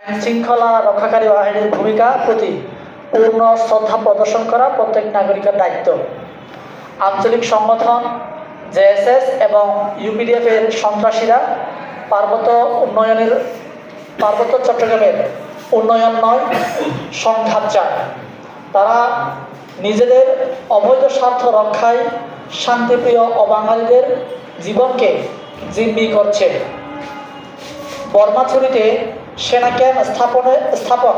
আইনশৃঙ্খলা রক্ষাকারী বাহিনীর ভূমিকা প্রতি পূর্ণ শ্রদ্ধা প্রদর্শন করা প্রত্যেক নাগরিকের দায়িত্ব। আঞ্চলিক সংগঠন জেএসএস এবং ইউপিডিএফ এর সন্ত্রাসীরা পার্বত্য চট্টগ্রামের উন্নয়ন নয়, সংঘাত চায়। তারা নিজেদের অবৈধ স্বার্থ রক্ষায় শান্তিপ্রিয় অবাঙালিদের জীবনকে জিম্মি করছে। বর্মাছড়িতে সেনা ক্যাম্প স্থাপন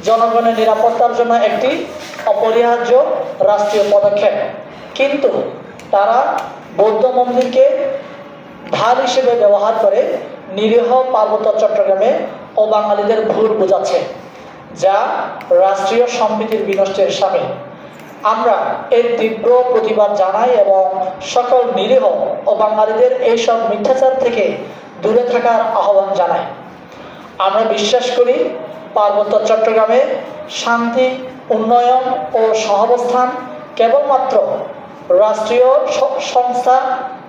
জনগণের নিরাপত্তার জন্য একটি অপরিহার্য রাষ্ট্রীয় পদক্ষেপ, কিন্তু তারা বৌদ্ধ মন্দিরকে ঢাল হিসেবে ব্যবহার করে নিরীহ পার্বত্য চট্টগ্রামে অবাঙালিদের ভুল বোঝাচ্ছে, যা রাষ্ট্রীয় সম্প্রীতির বিনষ্টের সামিল। আমরা এর তীব্র প্রতিবাদ জানাই এবং সকল নিরীহ অবাঙালিদের এইসব মিথ্যাচার থেকে দূরে থাকার আহ্বান জানাই। আমরা বিশ্বাস করি পার্বত্য চট্টগ্রামে শান্তি, উন্নয়ন ও সহাবস্থান কেবলমাত্র রাষ্ট্রীয় সংস্থা,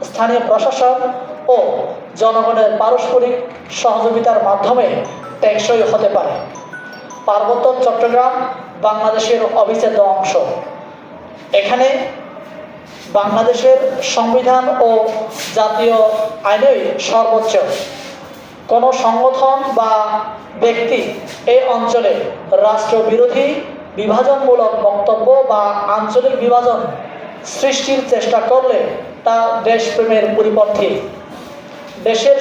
স্থানীয় প্রশাসন ও জনগণের পারস্পরিক সহযোগিতার মাধ্যমে টেকসই হতে পারে। পার্বত্য চট্টগ্রাম বাংলাদেশের অবিচ্ছেদ্য অংশ। এখানে বাংলাদেশের সংবিধান ও জাতীয় আইনই সর্বোচ্চ। কোনো সংগঠন বা ব্যক্তি এই অঞ্চলে রাষ্ট্রবিরোধী, বিভাজনমূলক বক্তব্য বা আঞ্চলিক বিভাজন সৃষ্টির চেষ্টা করলে তা দেশপ্রেমের পরিপন্থী। দেশের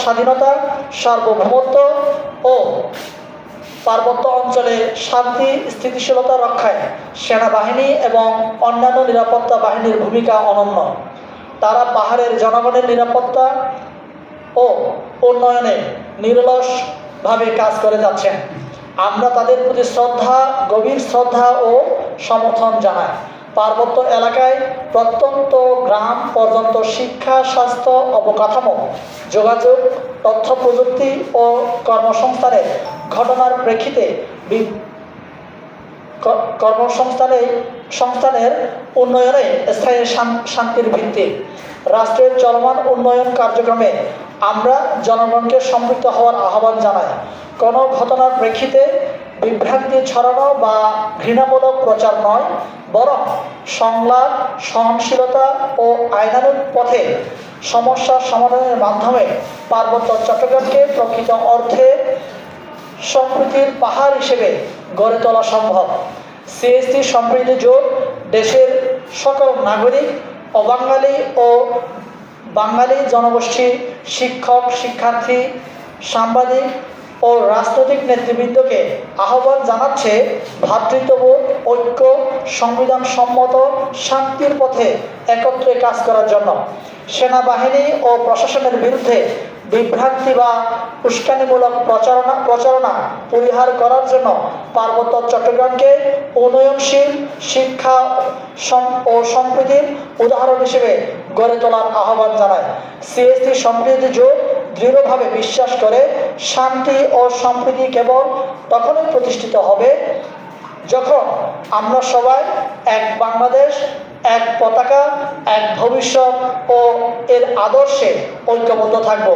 স্বাধীনতা, সার্বভৌমত্ব ও পার্বত্য অঞ্চলে শান্তি স্থিতিশীলতা রক্ষায় সেনাবাহিনী এবং অন্যান্য নিরাপত্তা বাহিনীর ভূমিকা অনন্য। তারা পাহাড়ের জনগণের নিরাপত্তা ও উন্নয়নে নিরলসভাবে কাজ করে যাচ্ছেন। আমরা তাদের প্রতি গভীর শ্রদ্ধা ও সমর্থন জানাই। পার্বত্য এলাকায় প্রত্যন্ত গ্রাম পর্যন্ত শিক্ষা, স্বাস্থ্য, অবকাঠামো, যোগাযোগ, তথ্য প্রযুক্তি ও কর্মসংস্থানের ঘটনার প্রেক্ষিতে কর্মসংস্থানের উন্নয়নে স্থায়ী শান্তির ভিত্তি। রাষ্ট্রের চলমান উন্নয়ন কার্যক্রমে আমরা জনগণকে সম্পৃক্ত হওয়ার আহ্বান জানাই। কোনো ঘটনার প্রেক্ষিতে বিভ্রান্তি ছড়ানো বা ঘৃণামূলক প্রচার নয়, বরং সংলাপ, সহনশীলতা ও আইনানুগ পথে সমস্যা সমাধানের মাধ্যমে পার্বত্য চট্টগ্রামকে প্রকৃত অর্থে সম্প্রীতির পাহাড় হিসেবে গড়ে তোলা সম্ভব। সিএসটি সম্প্রীতি জোট দেশের সকল নাগরিক, অবাঙালি ও বাঙালি জনগোষ্ঠী, শিক্ষক, শিক্ষার্থী, সাংবাদিক ও রাজনৈতিক নেতৃবৃন্দকে আহ্বান জানাচ্ছে ভ্রাতৃত্ববোধ, ঐক্য, সংবিধানসম্মত শান্তির পথে একত্রে কাজ করার জন্য। সেনাবাহিনী ও প্রশাসনের বিরুদ্ধে বিভ্রান্তি বা উস্কানিমূলক প্রচারণা পরিহার করার জন্য পার্বত্য চট্টগ্রামকে উন্নয়নশীল, শিক্ষা ও সম্প্রীতির উদাহরণ হিসেবে গড়ে তোলার আহ্বান জানায়। সিএসটি সম্প্রীতি জোট দৃঢ়ভাবে বিশ্বাস করে শান্তি ও সম্প্রীতি কেবল তখনই প্রতিষ্ঠিত হবে যখন আমরা সবাই এক বাংলাদেশ, এক পতাকা, এক ভবিষ্যৎ ও এর আদর্শে ঐক্যবদ্ধ থাকব।